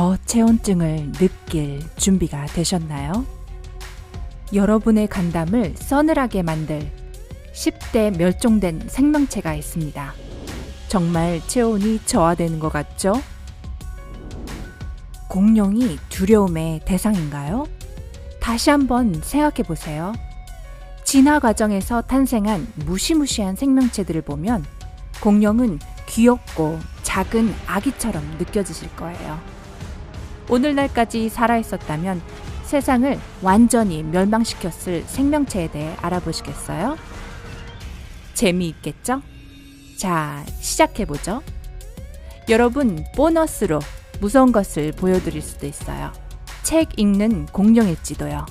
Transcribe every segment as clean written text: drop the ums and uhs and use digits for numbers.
저체온증을 느낄 준비가 되셨나요? 여러분의 간담을 서늘하게 만들 10대 멸종된 생명체가 있습니다. 정말 체온이 저하되는 것 같죠? 공룡이 두려움의 대상인가요? 다시 한번 생각해 보세요. 진화 과정에서 탄생한 무시무시한 생명체들을 보면 공룡은 귀엽고 작은 아기처럼 느껴지실 거예요. 오늘날까지 살아있었다면 세상을 완전히 멸망시켰을 생명체에 대해 알아보시겠어요? 재미있겠죠? 자, 시작해보죠. 여러분, 보너스로 무서운 것을 보여드릴 수도 있어요. 책 읽는 공룡일지도요.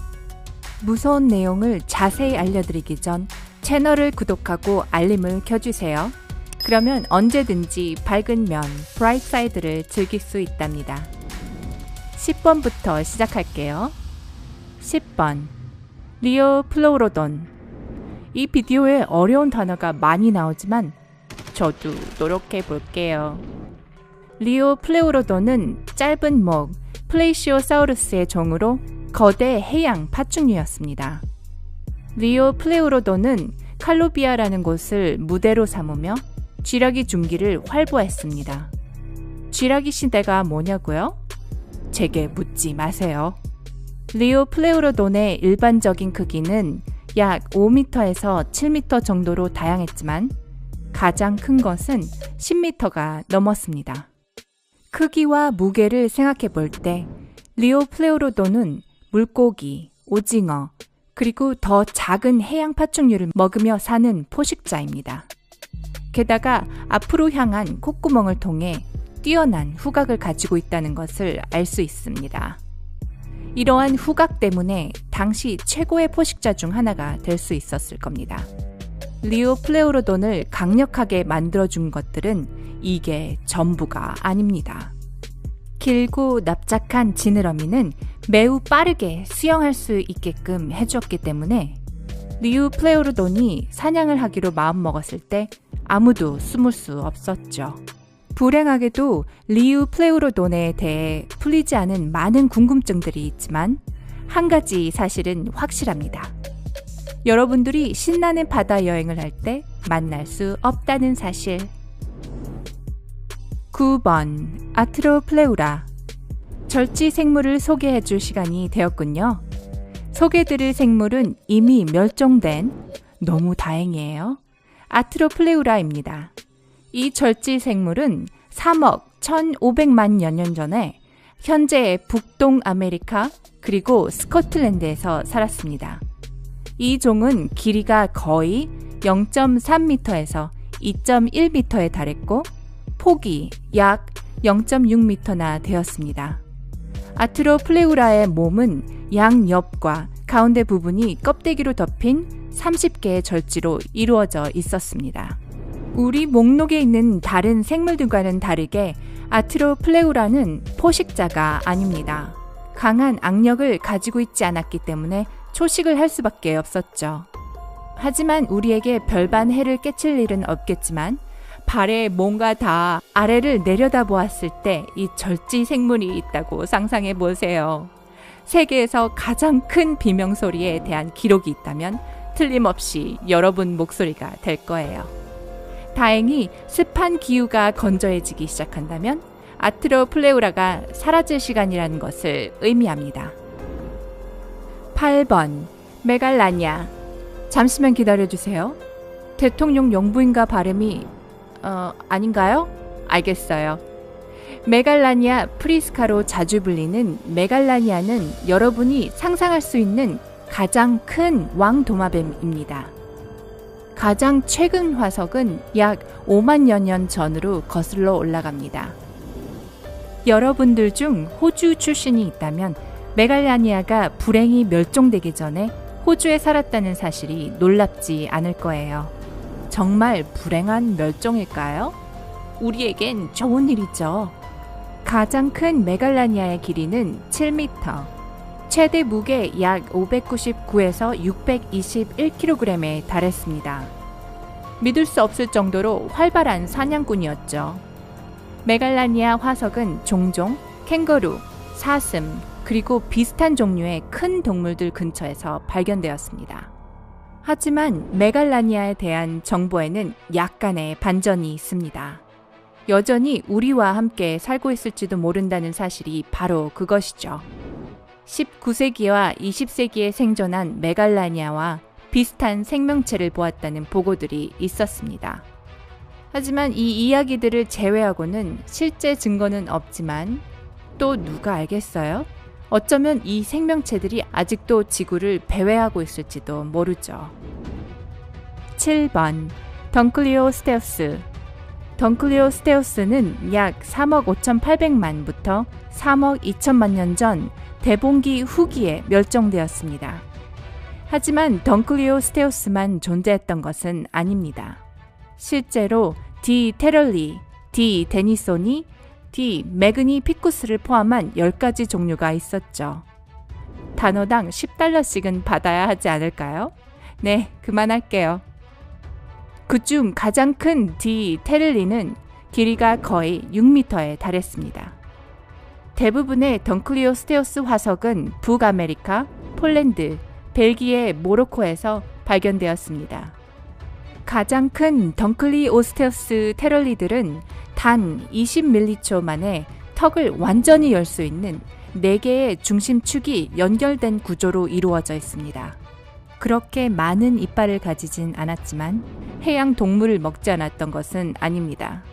무서운 내용을 자세히 알려드리기 전 채널을 구독하고 알림을 켜주세요. 그러면 언제든지 밝은 면, 브라이트 사이드를 즐길 수 있답니다. 10번부터 시작할게요. 10번, 리오플레우로돈. 이 비디오에 어려운 단어가 많이 나오지만 저도 노력해 볼게요. 리오플레우로돈은 짧은 목, 플레이시오사우루스의 종으로 거대 해양 파충류였습니다. 리오플레우로돈은 칼로비아라는 곳을 무대로 삼으며 쥐라기 중기를 활보했습니다. 쥐라기 시대가 뭐냐고요? 제게 묻지 마세요. 리오플레우로돈의 일반적인 크기는 약 5m에서 7m 정도로 다양했지만 가장 큰 것은 10m가 넘었습니다. 크기와 무게를 생각해 볼 때 리오플레우로돈은 물고기, 오징어, 그리고 더 작은 해양 파충류를 먹으며 사는 포식자입니다. 게다가 앞으로 향한 콧구멍을 통해 뛰어난 후각을 가지고 있다는 것을 알 수 있습니다. 이러한 후각 때문에 당시 최고의 포식자 중 하나가 될 수 있었을 겁니다. 리오플레우로돈을 강력하게 만들어준 것들은 이게 전부가 아닙니다. 길고 납작한 지느러미는 매우 빠르게 수영할 수 있게끔 해주었기 때문에 리오플레우로돈이 사냥을 하기로 마음먹었을 때 아무도 숨을 수 없었죠. 불행하게도 리오플레우로돈에 대해 풀리지 않은 많은 궁금증들이 있지만 한 가지 사실은 확실합니다. 여러분들이 신나는 바다 여행을 할 때 만날 수 없다는 사실. 9번, 아트로플레우라. 절지 생물을 소개해 줄 시간이 되었군요. 소개드릴 생물은 이미 멸종된, 너무 다행이에요, 아트로플레우라입니다. 이 절지 생물은 3억 1,500만여 년 전에 현재의 북동 아메리카 그리고 스코틀랜드에서 살았습니다. 이 종은 길이가 거의 0.3m에서 2.1m에 달했고 폭이 약 0.6m나 되었습니다. 아트로플레우라의 몸은 양옆과 가운데 부분이 껍데기로 덮인 30개의 절지로 이루어져 있었습니다. 우리 목록에 있는 다른 생물들과는 다르게 아트로플레우라는 포식자가 아닙니다. 강한 악력을 가지고 있지 않았기 때문에 초식을 할 수밖에 없었죠. 하지만 우리에게 별반 해를 끼칠 일은 없겠지만 발에 뭔가 다 아래를 내려다보았을 때 이 절지 생물이 있다고 상상해 보세요. 세계에서 가장 큰 비명소리에 대한 기록이 있다면 틀림없이 여러분 목소리가 될 거예요. 다행히 습한 기후가 건조해지기 시작한다면 아트로플레우라가 사라질 시간이라는 것을 의미합니다. 8번, 메갈라니아. 잠시만 기다려주세요. 대통령 영부인과 발음이 아닌가요? 알겠어요. 메갈라니아 프리스카로 자주 불리는 메갈라니아는 여러분이 상상할 수 있는 가장 큰 왕도마뱀입니다. 가장 최근 화석은 약 5만여 년 전으로 거슬러 올라갑니다. 여러분들 중 호주 출신이 있다면 메갈라니아가 불행히 멸종되기 전에 호주에 살았다는 사실이 놀랍지 않을 거예요. 정말 불행한 멸종일까요? 우리에겐 좋은 일이죠. 가장 큰 메갈라니아의 길이는 7m, 최대 무게 약 599에서 621kg에 달했습니다. 믿을 수 없을 정도로 활발한 사냥꾼이었죠. 메갈라니아 화석은 종종 캥거루, 사슴, 그리고 비슷한 종류의 큰 동물들 근처에서 발견되었습니다. 하지만 메갈라니아에 대한 정보에는 약간의 반전이 있습니다. 여전히 우리와 함께 살고 있을지도 모른다는 사실이 바로 그것이죠. 19세기와 20세기에 생존한 메갈라니아와 비슷한 생명체를 보았다는 보고들이 있었습니다. 하지만 이 이야기들을 제외하고는 실제 증거는 없지만 또 누가 알겠어요? 어쩌면 이 생명체들이 아직도 지구를 배회하고 있을지도 모르죠. 7번 덩클리오스테우스. 덩클리오스테우스는 약 3억 5,800만부터 3억 2천만 년 전 대봉기 후기에 멸종되었습니다. 하지만 덩클리오스테우스만 존재했던 것은 아닙니다. 실제로 디 테럴리, 디 데니소니, 디 매그니피쿠스를 포함한 10가지 종류가 있었죠. 단어당 $10씩은 받아야 하지 않을까요? 네, 그만할게요. 그중 가장 큰 디 테럴리는 길이가 거의 6m에 달했습니다. 대부분의 덩클리오스테우스 화석은 북아메리카, 폴란드, 벨기에, 모로코에서 발견되었습니다. 가장 큰 덩클리오스테우스 테럴리들은 단 20밀리초 만에 턱을 완전히 열 수 있는 4개의 중심축이 연결된 구조로 이루어져 있습니다. 그렇게 많은 이빨을 가지진 않았지만 해양 동물을 먹지 않았던 것은 아닙니다.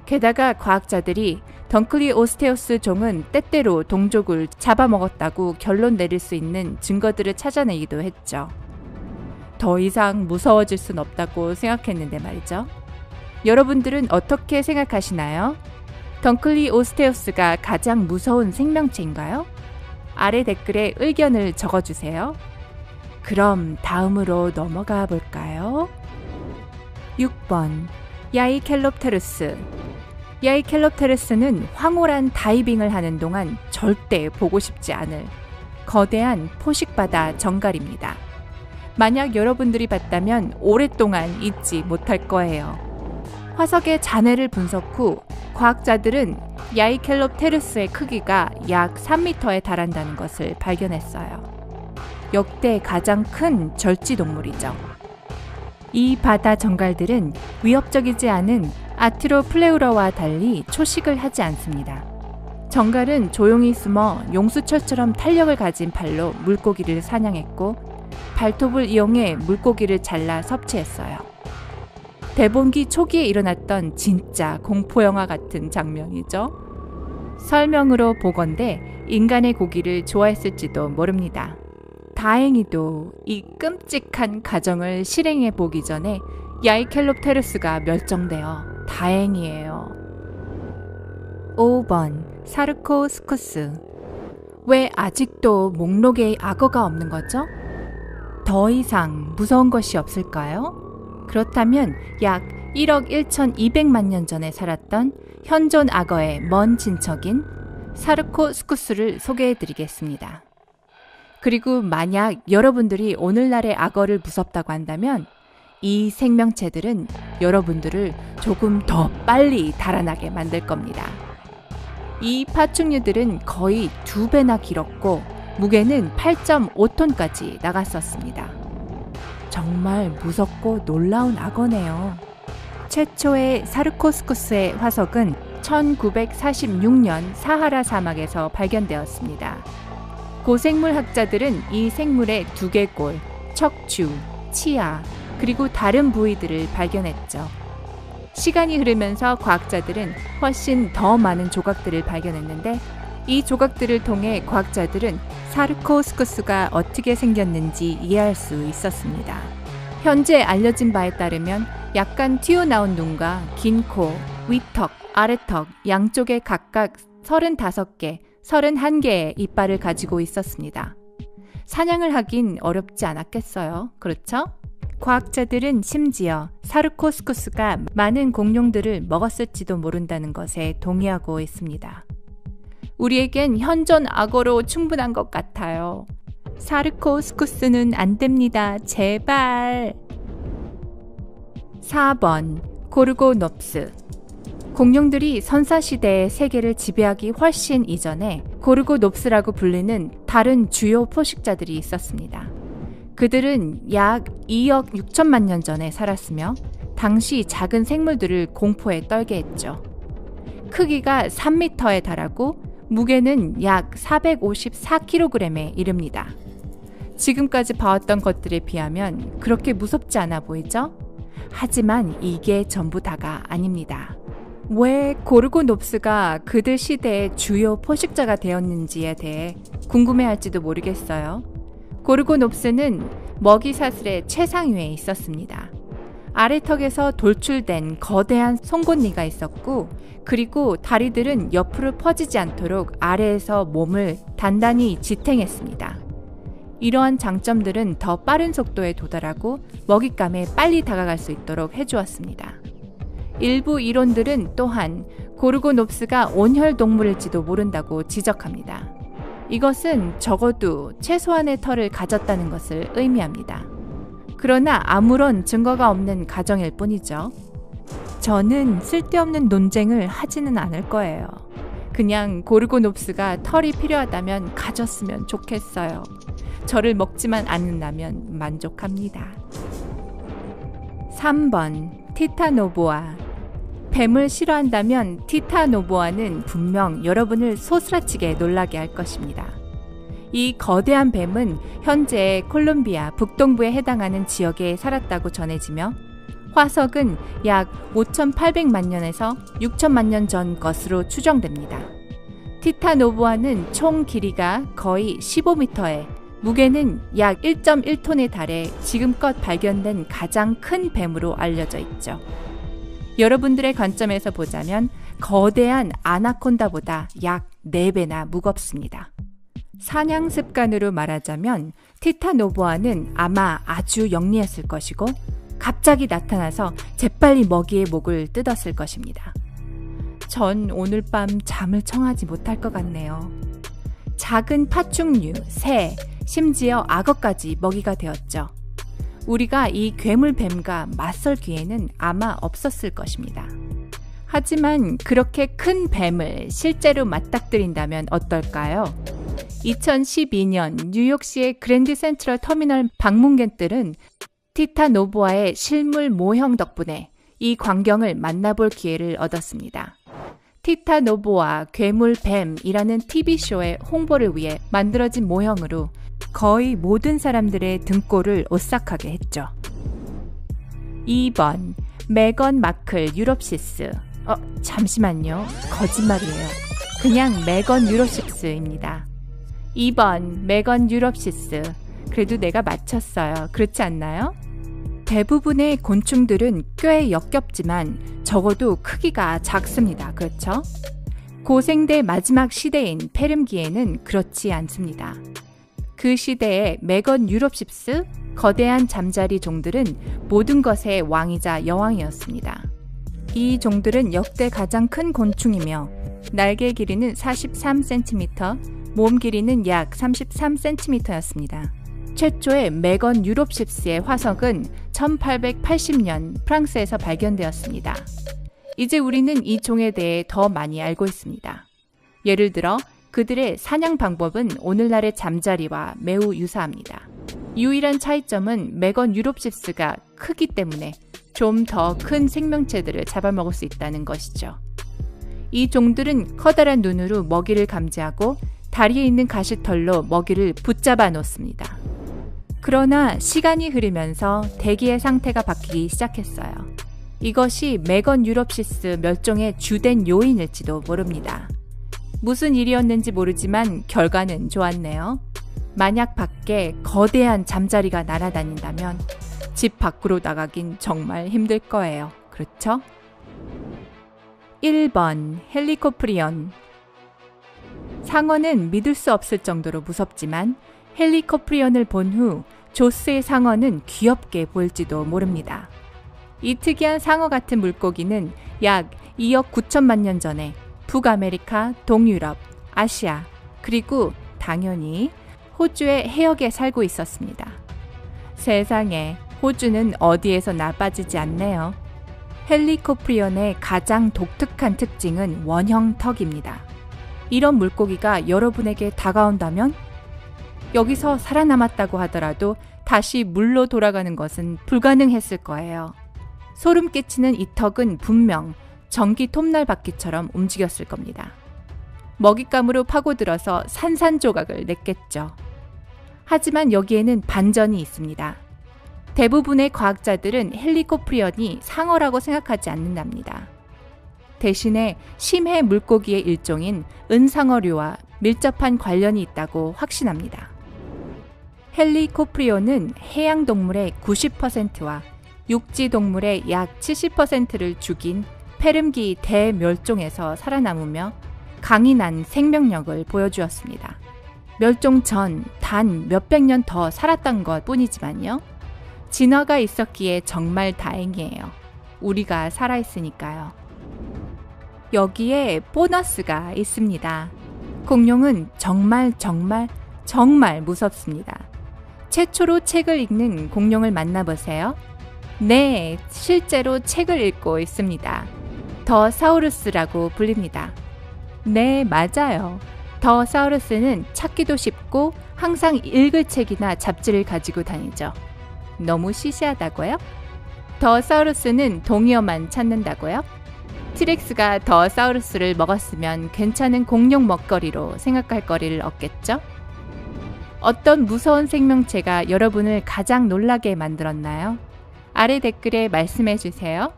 게다가 과학자들이 덩클리오스테우스 종은 때때로 동족을 잡아먹었다고 결론 내릴 수 있는 증거들을 찾아내기도 했죠. 더 이상 무서워질 순 없다고 생각했는데 말이죠. 여러분들은 어떻게 생각하시나요? 덩클리오스테우스가 가장 무서운 생명체인가요? 아래 댓글에 의견을 적어주세요. 그럼 다음으로 넘어가 볼까요? 6번 야이켈롭테루스. 야이켈롭테루스는 황홀한 다이빙을 하는 동안 절대 보고 싶지 않을 거대한 포식바다 정갈입니다. 만약 여러분들이 봤다면 오랫동안 잊지 못할 거예요. 화석의 잔해를 분석 후 과학자들은 야이켈롭테루스의 크기가 약 3m에 달한다는 것을 발견했어요. 역대 가장 큰 절지동물이죠. 이 바다 정갈들은 위협적이지 않은 아티로플레우러와 달리 초식을 하지 않습니다. 정갈은 조용히 숨어 용수철처럼 탄력을 가진 발로 물고기를 사냥했고 발톱을 이용해 물고기를 잘라 섭취했어요. 대봉기 초기에 일어났던 진짜 공포영화 같은 장면이죠. 설명으로 보건대 인간의 고기를 좋아했을지도 모릅니다. 다행히도 이 끔찍한 가정을 실행해 보기 전에 야이켈롭테루스가 멸종되어 다행이에요. 5번 사르코스쿠스. 왜 아직도 목록에 악어가 없는 거죠? 더 이상 무서운 것이 없을까요? 그렇다면 약 1억 1,200만 년 전에 살았던 현존 악어의 먼 친척인 사르코스쿠스를 소개해 드리겠습니다. 그리고 만약 여러분들이 오늘날의 악어를 무섭다고 한다면 이 생명체들은 여러분들을 조금 더 빨리 달아나게 만들 겁니다. 이 파충류들은 거의 2배나 길었고 무게는 8.5톤까지 나갔었습니다. 정말 무섭고 놀라운 악어네요. 최초의 사르코스쿠스의 화석은 1946년 사하라 사막에서 발견되었습니다. 고생물 학자들은 이 생물의 두개골, 척추, 치아, 그리고 다른 부위들을 발견했죠. 시간이 흐르면서 과학자들은 훨씬 더 많은 조각들을 발견했는데 이 조각들을 통해 과학자들은 사르코스쿠스가 어떻게 생겼는지 이해할 수 있었습니다. 현재 알려진 바에 따르면 약간 튀어나온 눈과 긴 코, 위턱, 아래턱 양쪽에 각각 35개, 31개의 이빨을 가지고 있었습니다. 사냥을 하긴 어렵지 않았겠어요. 그렇죠? 과학자들은 심지어 사르코스쿠스가 많은 공룡들을 먹었을지도 모른다는 것에 동의하고 있습니다. 우리에겐 현존 악어로 충분한 것 같아요. 사르코스쿠스는 안 됩니다. 제발. 4번 고르고놉스. 공룡들이 선사시대의 세계를 지배하기 훨씬 이전에 고르고놉스라고 불리는 다른 주요 포식자들이 있었습니다. 그들은 약 2억 6천만 년 전에 살았으며 당시 작은 생물들을 공포에 떨게 했죠. 크기가 3m에 달하고 무게는 약 454kg에 이릅니다. 지금까지 봐왔던 것들에 비하면 그렇게 무섭지 않아 보이죠? 하지만 이게 전부 다가 아닙니다. 왜 고르고놉스가 그들 시대의 주요 포식자가 되었는지에 대해 궁금해할지도 모르겠어요. 고르고놉스는 먹이 사슬의 최상위에 있었습니다. 아래턱에서 돌출된 거대한 송곳니가 있었고, 그리고 다리들은 옆으로 퍼지지 않도록 아래에서 몸을 단단히 지탱했습니다. 이러한 장점들은 더 빠른 속도에 도달하고 먹잇감에 빨리 다가갈 수 있도록 해주었습니다. 일부 이론들은 또한 고르고놉스가 온혈 동물일지도 모른다고 지적합니다. 이것은 적어도 최소한의 털을 가졌다는 것을 의미합니다. 그러나 아무런 증거가 없는 가정일 뿐이죠. 저는 쓸데없는 논쟁을 하지는 않을 거예요. 그냥 고르고놉스가 털이 필요하다면 가졌으면 좋겠어요. 저를 먹지만 않는다면 만족합니다. 3번 티타노보아. 뱀을 싫어한다면 티타노보아는 분명 여러분을 소스라치게 놀라게 할 것입니다. 이 거대한 뱀은 현재 콜롬비아 북동부에 해당하는 지역에 살았다고 전해지며 화석은 약 5,800만 년에서 6천만 년 전 것으로 추정됩니다. 티타노보아는 총 길이가 거의 15m에 무게는 약 1.1톤에 달해 지금껏 발견된 가장 큰 뱀으로 알려져 있죠. 여러분들의 관점에서 보자면 거대한 아나콘다보다 약 4배나 무겁습니다. 사냥 습관으로 말하자면 티타노보아는 아마 아주 영리했을 것이고 갑자기 나타나서 재빨리 먹이의 목을 뜯었을 것입니다. 전 오늘 밤 잠을 청하지 못할 것 같네요. 작은 파충류, 새, 심지어 악어까지 먹이가 되었죠. 우리가 이 괴물뱀과 맞설 기회는 아마 없었을 것입니다. 하지만 그렇게 큰 뱀을 실제로 맞닥뜨린다면 어떨까요? 2012년 뉴욕시의 그랜드 센트럴 터미널 방문객들은 티타노보아의 실물 모형 덕분에 이 광경을 만나볼 기회를 얻었습니다. 티타노보아 괴물뱀이라는 TV쇼의 홍보를 위해 만들어진 모형으로 거의 모든 사람들의 등골을 오싹하게 했죠. 2번 메건 마클 유럽시스. 잠시만요. 거짓말이에요. 그냥 메건 유럽시스입니다. 2번 메건 유럽시스. 그래도 내가 맞췄어요. 그렇지 않나요? 대부분의 곤충들은 꽤 역겹지만 적어도 크기가 작습니다. 그렇죠? 고생대 마지막 시대인 페름기에는 그렇지 않습니다. 그 시대의 메건 유럽십스, 거대한 잠자리 종들은 모든 것의 왕이자 여왕이었습니다. 이 종들은 역대 가장 큰 곤충이며 날개 길이는 43cm, 몸 길이는 약 33cm였습니다. 최초의 메건 유럽십스의 화석은 1880년 프랑스에서 발견되었습니다. 이제 우리는 이 종에 대해 더 많이 알고 있습니다. 예를 들어 그들의 사냥 방법은 오늘날의 잠자리와 매우 유사합니다. 유일한 차이점은 메건 유럽십스가 크기 때문에 좀 더 큰 생명체들을 잡아먹을 수 있다는 것이죠. 이 종들은 커다란 눈으로 먹이를 감지하고 다리에 있는 가시털로 먹이를 붙잡아 놓습니다. 그러나 시간이 흐르면서 대기의 상태가 바뀌기 시작했어요. 이것이 메건 유럽시스 멸종의 주된 요인일지도 모릅니다. 무슨 일이었는지 모르지만 결과는 좋았네요. 만약 밖에 거대한 잠자리가 날아다닌다면 집 밖으로 나가긴 정말 힘들 거예요. 그렇죠? 1번 헬리코프리온. 상어는 믿을 수 없을 정도로 무섭지만 헬리코프리온을 본 후 조스의 상어는 귀엽게 보일지도 모릅니다. 이 특이한 상어 같은 물고기는 약 2억 9천만 년 전에 북아메리카, 동유럽, 아시아, 그리고 당연히 호주의 해역에 살고 있었습니다. 세상에, 호주는 어디에서나 빠지지 않네요. 헬리코프리온의 가장 독특한 특징은 원형 턱입니다. 이런 물고기가 여러분에게 다가온다면 여기서 살아남았다고 하더라도 다시 물로 돌아가는 것은 불가능했을 거예요. 소름 끼치는 이 턱은 분명 전기 톱날바퀴처럼 움직였을 겁니다. 먹잇감으로 파고들어서 산산조각을 냈겠죠. 하지만 여기에는 반전이 있습니다. 대부분의 과학자들은 헬리코프리온이 상어라고 생각하지 않는답니다. 대신에 심해 물고기의 일종인 은상어류와 밀접한 관련이 있다고 확신합니다. 헬리코프리온은 해양동물의 90%와 육지동물의 약 70%를 죽인 페름기 대멸종에서 살아남으며 강인한 생명력을 보여주었습니다. 멸종 전 단 몇백 년 더 살았던 것 뿐이지만요. 진화가 있었기에 정말 다행이에요. 우리가 살아있으니까요. 여기에 보너스가 있습니다. 공룡은 정말 무섭습니다. 최초로 책을 읽는 공룡을 만나보세요. 네, 실제로 책을 읽고 있습니다. 더 사우루스라고 불립니다. 네, 맞아요. 더 사우루스는 찾기도 쉽고 항상 읽을 책이나 잡지를 가지고 다니죠. 너무 시시하다고요? 더 사우루스는 동의어만 찾는다고요? 티렉스가 더 사우루스를 먹었으면 괜찮은 공룡 먹거리로 생각할 거리를 얻겠죠? 어떤 무서운 생명체가 여러분을 가장 놀라게 만들었나요? 아래 댓글에 말씀해 주세요.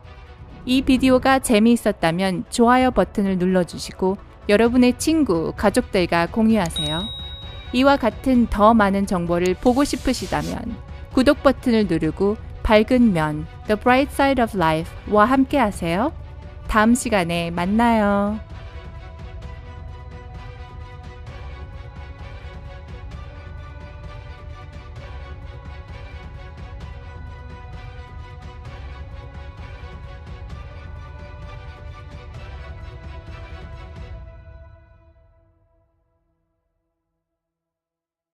이 비디오가 재미있었다면 좋아요 버튼을 눌러주시고 여러분의 친구, 가족들과 공유하세요. 이와 같은 더 많은 정보를 보고 싶으시다면 구독 버튼을 누르고 밝은 면, The Bright Side of Life와 함께 하세요. 다음 시간에 만나요.